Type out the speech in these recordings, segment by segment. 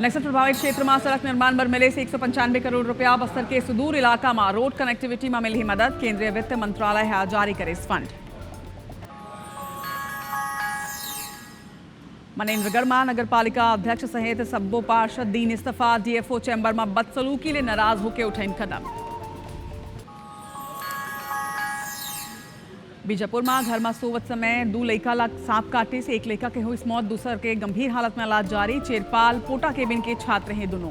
नक्सल प्रभावित क्षेत्र में सड़क निर्माण पर मिले से 195 करोड़ रुपया। बस्तर के सुदूर इलाका में रोड कनेक्टिविटी में मिली मदद। केंद्रीय वित्त मंत्रालय जारी करे फंड। मनेन्द्रगढ़ में नगरपालिका अध्यक्ष सहित सब्बो पार्षद दीन इस्तीफा। डीएफओ चेम्बर में बदसलूकी लिए नाराज होकर उठाइन कदम। बीजापुर में घर में सोवत समय 2 लड़का ला सांप काटे से 1 लड़का के हुई मौत, दूसर के गंभीर हालत में इलाज जारी। चेरपाल पोटा केबिन के छात्र हैं दोनों।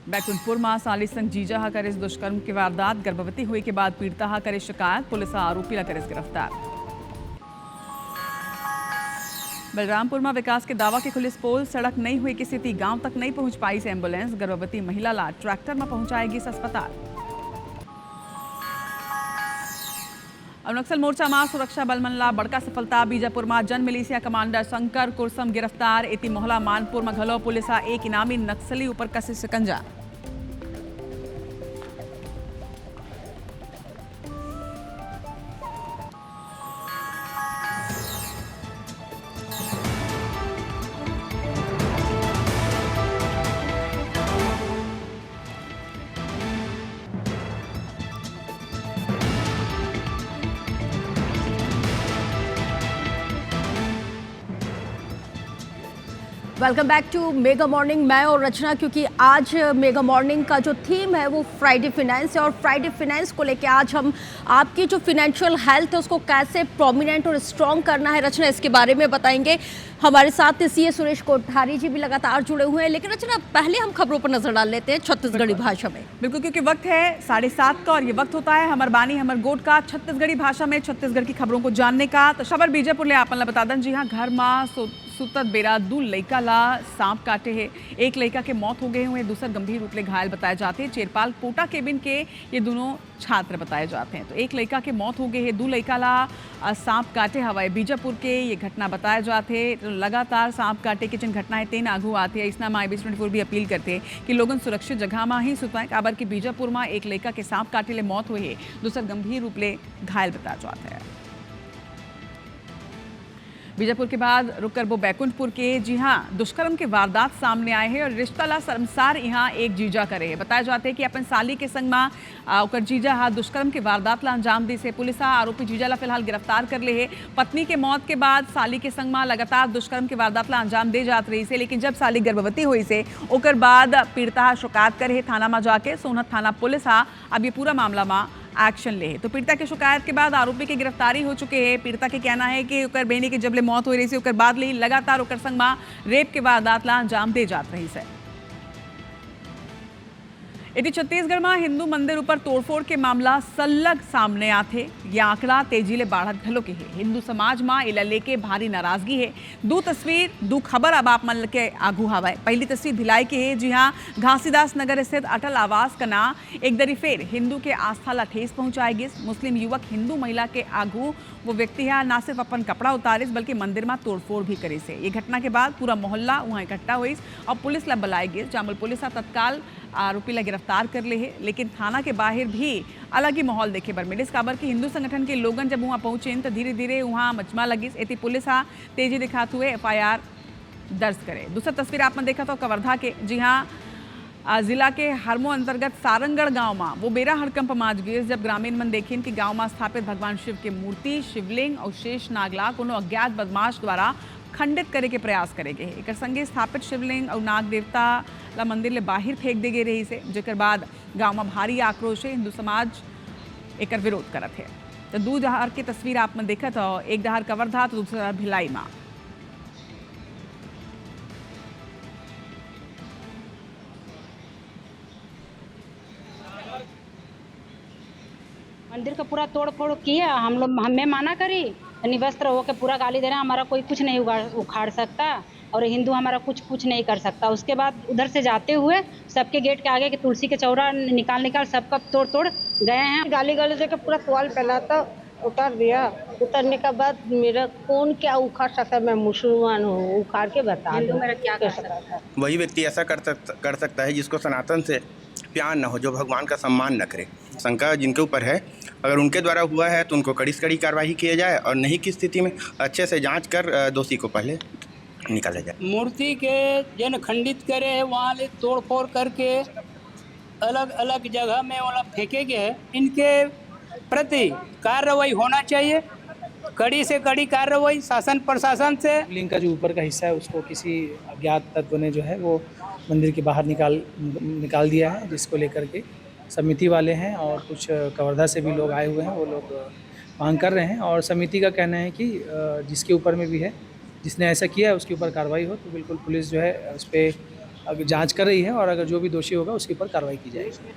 बैकुंठपुर में साली संग जीजा करे दुष्कर्म की वारदात। गर्भवती हुई के बाद पीड़िता करे शिकायत। पुलिस आरोपी ला करे गिरफ्तार। बलरामपुर में विकास के दावा के खुलिस पोल। सड़क नहीं हुई की स्थिति, गांव तक नहीं पहुंच पाई से एम्बुलेंस। गर्भवती महिला ला ट्रैक्टर में पहुंचाएगी अस्पताल। और नक्सल मोर्चा में सुरक्षा बल मन ला बड़का सफलता। बीजापुर में जन मिलिशिया कमांडर शंकर कुरसम गिरफ्तार। इति मोहला मानपुर में घलो पुलिस एक इनामी नक्सली ऊपर कसे शिकंजा। Welcome back to mega morning. मैं और रचना, क्योंकि आज मेगा मॉर्निंग का जो थीम है वो फ्राइडे फाइनेंस है और फ्राइडे फाइनेंस को लेके आज हम आपकी जो फिनेंशियल हेल्थ है उसको कैसे प्रोमिनेंट और स्ट्रॉन्ग करना है, रचना इसके बारे में बताएंगे। हमारे साथ सीए सुरेश कोठारी जी भी लगातार जुड़े हुए हैं। लेकिन रचना, पहले हम खबरों पर नजर डाल लेते हैं छत्तीसगढ़ी भाषा में। बिल्कुल, क्योंकि वक्त है 7:30 का और ये वक्त होता है हमर बानी हमर गोट का छत्तीसगढ़ी भाषा में छत्तीसगढ़ की खबरों को जानने का। तो खबर बीजापुर ले आपन ला बता दन। जी हाँ, घर में सुतत बेरा 2 लड़का ला सांप काटे है। 1 लड़का के मौत हो गए हुए, दूसर गंभीर रूप ले घायल बताए जाते हैं। चेरपाल पोटा केबिन के ये दोनों छात्र बताए जाते हैं। तो 1 लड़का के मौत हो गए है, 2 लड़का ला सांप काटे हवाए। बीजापुर के ये घटना बताए जाते हैं। तो लगातार सांप काटे की जिन घटनाएं तेन आगू आती है, इसना में IBC24 भी अपील करते हैं कि लोगन सुरक्षित जगह में ही सुताएं। काबर की बीजापुर में 1 लड़का के सांप काटे ले मौत हुई है, दूसर गंभीर रूप ले घायल बताया जाता है। बीजापुर के बाद रुक कर वो बैकुंठपुर के। जी हाँ, दुष्कर्म के वारदात सामने आए हैं और रिश्ता ला शर्मसार यहाँ एक जीजा करे है। बताया जाते हैं कि अपन साली के संग में ओकर जीजा हा दुष्कर्म के वारदात ला अंजाम दी से पुलिस आरोपी जीजा ला फिलहाल गिरफ्तार कर ले है। पत्नी के मौत के बाद साली के संग में लगातार दुष्कर्म के वारदात ला अंजाम दे जात रही से, लेकिन जब साली गर्भवती हुई से ओकर बाद पीड़िता शिकायत करे थाना में जाके। सोनहत थाना पुलिस अब ये पूरा मामला में एक्शन ले। तो पीड़िता की शिकायत के बाद आरोपी की गिरफ्तारी हो चुके हैं। पीड़िता के कहना है कि ओकर बहनी के जबले मौत हो रही से ओकर बाद ले लगातार ओकर संग में रेप के वारदात ला अंजाम दे जात रही से। इति छत्तीसगढ़ में हिंदू मंदिर ऊपर तोड़फोड़ के मामला सल्लग सामने आते। ये आंकड़ा तेजी ले बाढ़त घलो के है। हिंदू समाज में इला लेके भारी नाराजगी है। 2 तस्वीर 2 खबर अब आप मन के आगू हवाए। पहली तस्वीर भिलाई की है। जी हाँ, घासीदास नगर स्थित अटल आवास का ना एक दरी फेर हिंदू के आस्था ला ठेस पहुंचाएगी। मुस्लिम युवक हिंदू महिला के आगू वो व्यक्ति है ना सिर्फ अपन कपड़ा उतारिस बल्कि मंदिर में तोड़फोड़ भी करे से। ये घटना के बाद पूरा मोहल्ला वहाँ इकट्ठा हुई और पुलिस ला बुलाई गई। जामल पुलिस तत्काल आरोपी ला गिरफ्तार कर ले है, लेकिन थाना के बाहर भी अलग ही माहौल देखे पर मिले। काबर की हिंदू संगठन के लोगन जब वहाँ पहुंचे तो धीरे धीरे वहाँ मचमा लगी। एती पुलिस तेजी दिखाते हुए FIR दर्ज करे। दूसरा तस्वीर आपने देखा तो कवर्धा के। जी हाँ, जिला के हरमो अंतर्गत सारंगढ़ गांव में वो बेरा हड़कंप माच गए जब ग्रामीण मन देखें कि गांव में स्थापित भगवान शिव के मूर्ति, शिवलिंग और शेष नागला कोनो अज्ञात बदमाश द्वारा खंडित करे के प्रयास करे गए। एक संगे स्थापित शिवलिंग और नाग देवता ला मंदिर ले बाहर फेंक दे गए रही से, जेकर बाद गांव में भारी आक्रोश है। हिंदू समाज एक विरोध करत है। तो 2 दहार की तस्वीर आप में देखा तो एक दहार कवर्धा तो दूसरा भिलाई में। मंदिर का पूरा तोड़ फोड़ किया, हम लोग हमें माना करी, निवस्त्र होकर पूरा गाली दे रहे हैं, हमारा कोई कुछ नहीं उखाड़ सकता और हिंदू हमारा कुछ नहीं कर सकता। उसके बाद उधर से जाते हुए सबके गेट के आगे के तुलसी के चौरा निकाल सबका तोड़ गए हैं। गाली गलौज देकर पूरा तोल फैलाता, उतार दिया। उतरने के बाद मेरा कौन क्या उखाड़ सकता है, मैं मुसलमान हूँ, उखाड़ के बता हिंदू मेरा क्या कर सकता है। वही व्यक्ति ऐसा कर सकता है जिसको सनातन से प्यार न हो, जो भगवान का सम्मान न करे। शंका जिनके ऊपर है अगर उनके द्वारा हुआ है तो उनको कड़ी से कड़ी कार्रवाई की जाए और नहीं की स्थिति में अच्छे से जांच कर दोषी को पहले निकाला जाए। मूर्ति के जन खंडित करे है वहाँ ले तोड़ फोड़ करके अलग अलग जगह में वाला फेंके गए हैं, इनके प्रति कार्रवाई होना चाहिए, कड़ी से कड़ी कार्रवाई शासन प्रशासन से। शिवलिंग का जो ऊपर का हिस्सा है उसको किसी अज्ञात तत्व ने जो है वो मंदिर के बाहर निकाल दिया है, जिसको लेकर के समिति वाले हैं और कुछ कवर्धा से भी लोग आए हुए हैं, वो लोग मांग कर रहे हैं और समिति का कहना है कि जिसके ऊपर में भी है, जिसने ऐसा किया है उसके ऊपर कार्रवाई हो। तो बिल्कुल पुलिस जो है उस पर जांच कर रही है और अगर जो भी दोषी होगा उसके ऊपर कार्रवाई की जाएगी।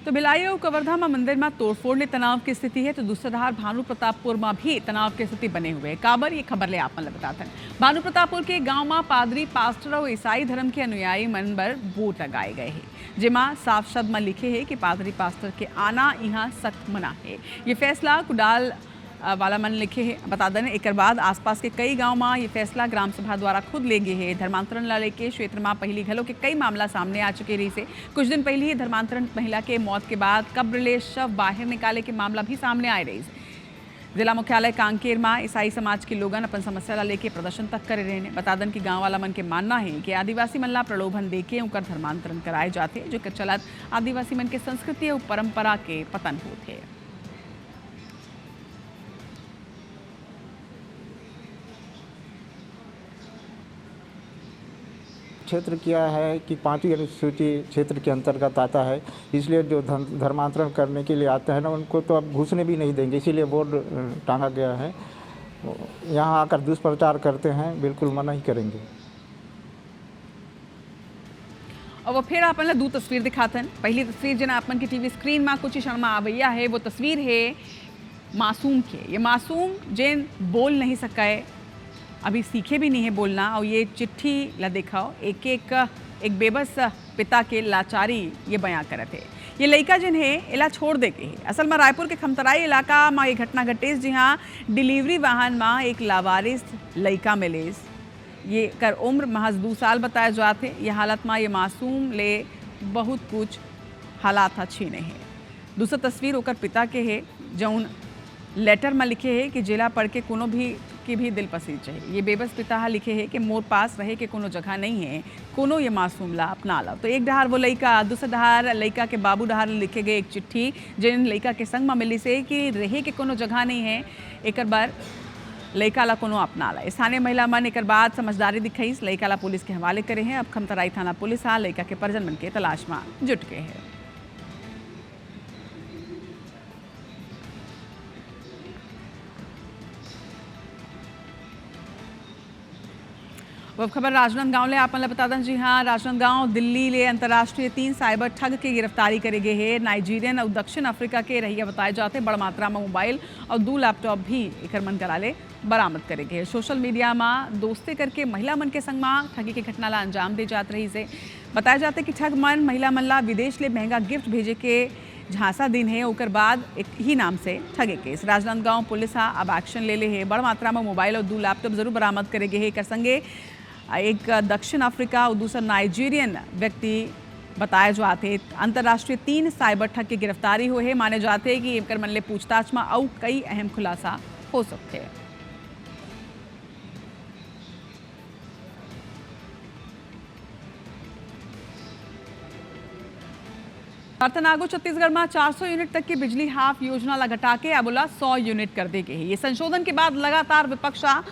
तो भिलाई और कवर्धा में मंदिर में तोड़फोड़ ने तनाव की स्थिति है, तो दूसरा धार भानु प्रतापपुर में भी तनाव की स्थिति बने हुए है। काबर ये खबर ले आप मतलब बताते हैं। भानु प्रतापपुर के गांव में पादरी, पास्टर और ईसाई धर्म के अनुयायी मन पर बोर्ड लगाए गए हैं, जिमा साफ शब्द में लिखे है कि पादरी पास्टर के आना यहाँ सख्त मना है। ये फैसला कुडाल वाला मन लिखे है। बता दें एक बाद आसपास के कई गांव में ये फैसला ग्राम सभा द्वारा खुद ले गए है। धर्मांतरण लाले के क्षेत्र में पहली घलों के कई मामला सामने आ चुके रही से कुछ दिन पहले ही धर्मांतरण महिला के मौत के बाद कब्र ले शव बाहर निकाले के मामला भी सामने आए रही से। जिला मुख्यालय कांकेर में ईसाई समाज के लोगन अपन समस्या ला लेके प्रदर्शन तक करे रहे हैं। बता दें कि गाँव वाला मन के मानना है कि आदिवासी मन ला प्रलोभन देके उनका धर्मांतरण कराए जाते, जो के चलत आदिवासी मन के संस्कृति और परंपरा के पतन होते हैं। क्षेत्र किया है कि 5वीं अनुसूची क्षेत्र के अंतर्गत आता है, इसलिए जो धर्मांतरण करने के लिए आते हैं ना उनको तो अब घुसने भी नहीं देंगे, इसीलिए बोर्ड टांगा गया है। यहाँ आकर दुष्प्रचार करते हैं, बिल्कुल मना ही करेंगे। और वो फिर अपन ला दो तस्वीर दिखाते हैं। पहली तस्वीर जना अपन की टीवी स्क्रीन में कुछ क्षण में आवैया है, वो तस्वीर है मासूम के। ये मासूम जिन बोल नहीं सका है, अभी सीखे भी नहीं है बोलना, और ये चिट्ठी ला दिखाओ एक बेबस पिता के लाचारी ये बयां करे थे। ये लड़का जिन है इला छोड़ दे के है। असल में रायपुर के खमतराई इलाका में ये घटना घटिस, जी हाँ डिलीवरी वाहन में एक लावारिस लड़का मिलेस। ये कर उम्र महज 2 साल बताया जाते। ये हालत में ये मासूम ले बहुत कुछ हालात अच्छी नहीं है। दूसरा तस्वीर ओकर पिता के है, जौन लेटर में लिखे है कि जिला पढ़ के कोनो भी की भी दिल पसीज चाहिए। ये बेबस पिता लिखे है कि मोर पास रहे के कोनो जगह नहीं है, कोनो ये मासूम ला अपना ला। तो एक डहार वो लड़का, दूसरा डहार लड़का के बाबू डहार लिखे गए एक चिट्ठी जिन लड़का के संग में मिली से कि रहे के कोनो जगह नहीं है, एक बार लड़का ला कोनो अपना ला। स्थानीय महिला मन एक बाद समझदारी दिखाई, लड़का ला पुलिस के हवाले करे हैं। अब खमतराई थाना पुलिस लड़का के परिजन मन के तलाश में जुट गए हैं। अब खबर राजनांदगांव ले आप बता दें। जी हाँ, राजनांदगांव दिल्ली ले अंतर्राष्ट्रीय 3 साइबर ठग के गिरफ्तारी करे गए हैं। नाइजीरियन और दक्षिण अफ्रीका के रहिया बताए जाते बड़ मात्रा में मोबाइल और 2 लैपटॉप भी एक मन कराले बरामद करे गए। सोशल मीडिया में दोस्ती करके महिला मन के संग में ठगी की घटना ला अंजाम दे जात रही से। बताया जाते कि ठग मन महिला मन ला विदेश ले महंगा गिफ्ट भेजे के झांसा दिन है, ओकर बाद एक ही नाम से ठगे केस। राजनांदगांव पुलिस अब एक्शन ले ले है। बड़ मात्रा में मोबाइल और 2 लैपटॉप जरूर बरामद करे गए है। संगे एक दक्षिण अफ्रीका और दूसरा नाइजीरियन व्यक्ति बताए जाते। अंतर्राष्ट्रीय 3 साइबर ठग की गिरफ्तारी हुई है। माने जाते हैं कि एक मन ले पूछताछ में और कई अहम खुलासा हो सकते हैं। नागो छत्तीसगढ़ में 400 यूनिट तक की बिजली हाफ योजना लगा के अबोला 100 यूनिट कर दी गई है। ये संशोधन के बाद लगातार विपक्षा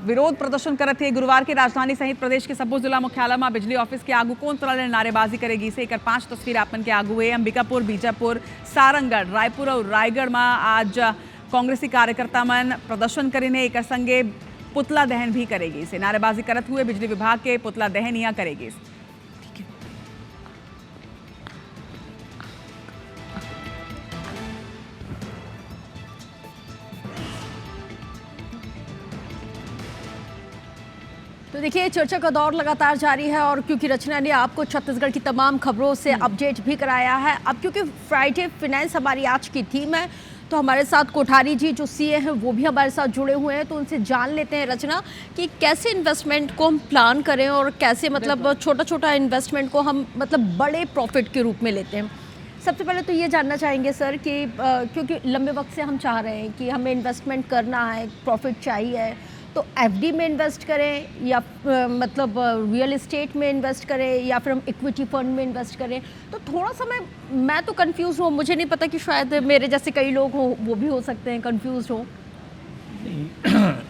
विरोध प्रदर्शन करत थे। गुरुवार की राजधानी सहित प्रदेश के सबो जिला मुख्यालय में बिजली ऑफिस के आगू कौन तरह नारेबाजी करेगी से एक 5 तस्वीर आपन के आगू है। अंबिकापुर, बीजापुर, सारंगढ़, रायपुर और रायगढ़ में आज कांग्रेसी कार्यकर्ता मन प्रदर्शन करेने। एक संगे पुतला दहन भी करेगी से नारेबाजी करत हुए बिजली विभाग के पुतला दहन यहाँ करेगी। तो देखिए चर्चा का दौर लगातार जारी है और क्योंकि रचना ने आपको छत्तीसगढ़ की तमाम खबरों से अपडेट भी कराया है, अब क्योंकि फ्राइडे फिनेंस हमारी आज की थीम है तो हमारे साथ कोठारी जी जो सीए हैं वो भी हमारे साथ जुड़े हुए हैं। तो उनसे जान लेते हैं रचना कि कैसे इन्वेस्टमेंट को हम प्लान करें और कैसे मतलब छोटा छोटा इन्वेस्टमेंट को हम मतलब बड़े प्रॉफिट के रूप में लेते हैं। सबसे पहले तो ये जानना चाहेंगे सर कि क्योंकि लंबे वक्त से हम चाह रहे हैं कि हमें इन्वेस्टमेंट करना है, प्रॉफिट चाहिए, तो एफडी में इन्वेस्ट करें या मतलब रियल एस्टेट में इन्वेस्ट करें या फिर हम इक्विटी फंड में इन्वेस्ट करें। तो थोड़ा सा मैं तो कंफ्यूज हूँ, मुझे नहीं पता कि शायद मेरे जैसे कई लोग हों वो भी हो सकते हैं कंफ्यूज हों।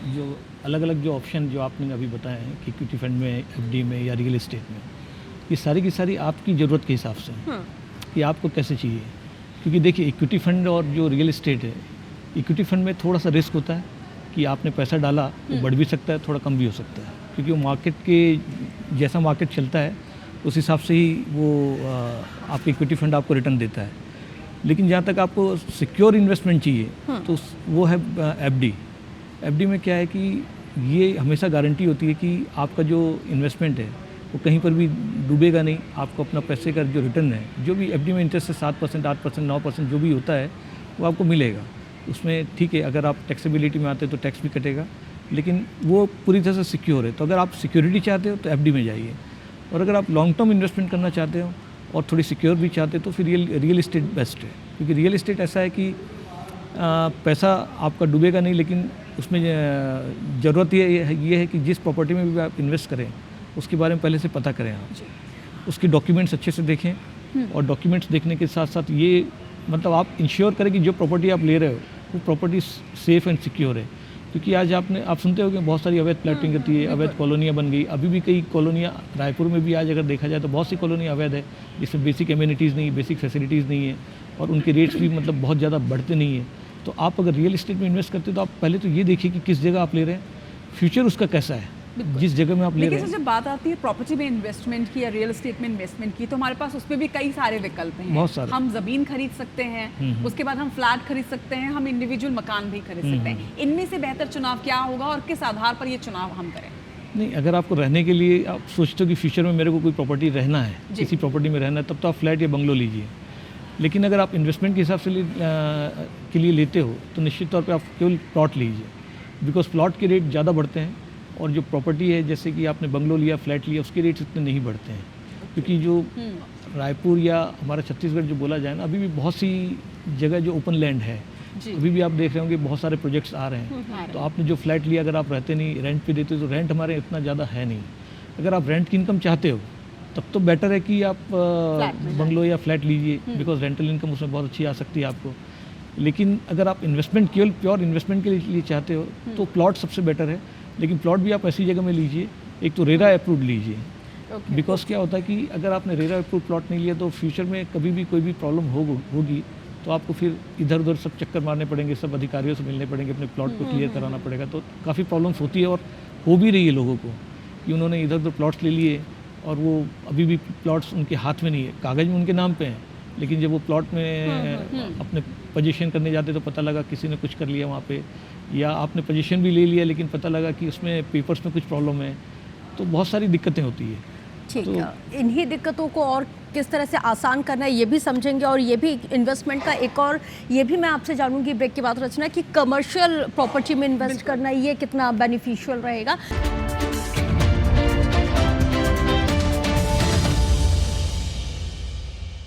जो अलग अलग जो ऑप्शन जो आपने अभी बताए हैं कि इक्विटी फंड में, एफडी में या रियल एस्टेट में, ये सारी की सारी आपकी ज़रूरत के हिसाब से हैं कि आपको कैसे चाहिए। क्योंकि देखिए इक्विटी फंड और जो रियल एस्टेट है, इक्विटी फंड में थोड़ा सा रिस्क होता है कि आपने पैसा डाला वो बढ़ भी सकता है, थोड़ा कम भी हो सकता है, क्योंकि वो मार्केट के जैसा मार्केट चलता है उस हिसाब से ही वो आपके इक्विटी फंड आपको रिटर्न देता है। लेकिन जहाँ तक आपको सिक्योर इन्वेस्टमेंट चाहिए तो वो है एफडी। एफडी में क्या है कि ये हमेशा गारंटी होती है कि आपका जो इन्वेस्टमेंट है वो कहीं पर भी डूबेगा नहीं। आपको अपना पैसे का जो रिटर्न है, जो भी एफडी में इंटरेस्ट है 7%, 8%, 9% जो भी होता है वो आपको मिलेगा। उसमें ठीक है, अगर आप टैक्सेबिलिटी में आते हैं तो टैक्स भी कटेगा, लेकिन वो पूरी तरह से सिक्योर है। तो अगर आप सिक्योरिटी चाहते हो तो एफडी में जाइए, और अगर आप लॉन्ग टर्म इन्वेस्टमेंट करना चाहते हो और थोड़ी सिक्योर भी चाहते हो तो फिर रियल एस्टेट बेस्ट है। क्योंकि रियल एस्टेट ऐसा है कि पैसा आपका डूबेगा नहीं, लेकिन उसमें ज़रूरत ये है कि जिस प्रॉपर्टी में भी आप इन्वेस्ट करें उसके बारे में पहले से पता करें, आप उसके डॉक्यूमेंट्स अच्छे से देखें, और डॉक्यूमेंट्स देखने के साथ साथ ये मतलब आप इंश्योर करें कि जो प्रॉपर्टी आप ले रहे हो वो प्रॉपर्टी सेफ़ एंड सिक्योर है। क्योंकि आज आप सुनते हो कि बहुत सारी अवैध प्लॉटिंग होती है, अवैध कॉलोनियाँ बन गई। अभी भी कई कॉलोनियाँ रायपुर में भी आज अगर देखा जाए तो बहुत सी कॉलोनियाँ अवैध है, जिसमें बेसिक एम्यूनिटीज़ नहीं, बेसिक फैसिलिटीज़ नहीं है, और उनके रेट्स भी मतलब बहुत ज़्यादा बढ़ते नहीं है। तो आप अगर रियल एस्टेट में इन्वेस्ट करते हो तो आप पहले तो ये देखिए कि किस जगह आप ले रहे हैं, फ्यूचर उसका कैसा है, जिस जगह में आप ले रहे हैं। लेकिन जब बात आती है प्रॉपर्टी में इन्वेस्टमेंट की या रियल एस्टेट में इन्वेस्टमेंट की, तो हमारे पास उसमें भी कई सारे विकल्प हैं। बहुत सारे। हम ज़मीन खरीद सकते हैं, उसके बाद हम फ्लैट खरीद सकते हैं, हम इंडिविजुअल मकान भी खरीद सकते हैं। इनमें से बेहतर चुनाव क्या होगा और किस आधार पर ये चुनाव हम करें? नहीं, अगर आपको रहने के लिए आप सोचते हो कि फ्यूचर में मेरे को कोई प्रॉपर्टी रहना है, किसी प्रॉपर्टी में रहना है, तब तो आप फ्लैट या बंगलो लीजिए। लेकिन अगर आप इन्वेस्टमेंट के हिसाब से के लिए लेते हो तो निश्चित तौर पे आप केवल प्लॉट लीजिए, बिकॉज प्लॉट के रेट ज़्यादा बढ़ते हैं, और जो प्रॉपर्टी है जैसे कि आपने बंगलो लिया, फ्लैट लिया, उसके रेट्स इतने नहीं बढ़ते हैं। क्योंकि जो रायपुर या हमारा छत्तीसगढ़ जो बोला जाए ना, अभी भी बहुत सी जगह जो ओपन लैंड है, अभी भी आप देख रहे होंगे बहुत सारे प्रोजेक्ट्स आ रहे हैं। तो आपने जो फ्लैट लिया, अगर आप रहते नहीं, रेंट पे देते हो, तो रेंट हमारे इतना ज़्यादा है नहीं। अगर आप रेंट की इनकम चाहते हो तब तो बेटर है कि आप बंगलो या फ्लैट लीजिए, बिकॉज रेंटल इनकम उसमें बहुत अच्छी आ सकती है आपको। लेकिन अगर आप इन्वेस्टमेंट केवल प्योर इन्वेस्टमेंट के लिए चाहते हो तो प्लॉट सबसे बेटर है। लेकिन प्लॉट भी आप ऐसी जगह में लीजिए, एक तो रेरा अप्रूव्ड लीजिए, बिकॉज क्या होता है कि अगर आपने रेरा अप्रूव्ड प्लॉट नहीं लिया तो फ्यूचर में कभी भी कोई भी प्रॉब्लम होगी तो आपको फिर इधर उधर सब चक्कर मारने पड़ेंगे, सब अधिकारियों से मिलने पड़ेंगे, अपने प्लॉट को क्लियर कराना पड़ेगा। तो काफ़ी प्रॉब्लम्स होती है, और हो भी रही है लोगों को कि उन्होंने इधर उधर प्लॉट्स ले लिए और वो अभी भी प्लॉट्स उनके हाथ में नहीं है, कागज़ में उनके नाम पे हैं, लेकिन जब वो प्लॉट में अपने पोजीशन करने जाते तो पता लगा किसी ने कुछ कर लिया वहाँ पे, या आपने पोजीशन भी ले लिया लेकिन पता लगा कि उसमें पेपर्स में कुछ प्रॉब्लम है। तो बहुत सारी दिक्कतें होती है। ठीक है, इन्हीं दिक्कतों को और किस तरह से आसान करना है ये भी समझेंगे, और ये भी इन्वेस्टमेंट का एक और ये भी मैं आपसे जानूंगी ब्रेक के बाद रचना कि कमर्शियल प्रॉपर्टी में इन्वेस्ट करना ये कितना बेनिफिशियल रहेगा।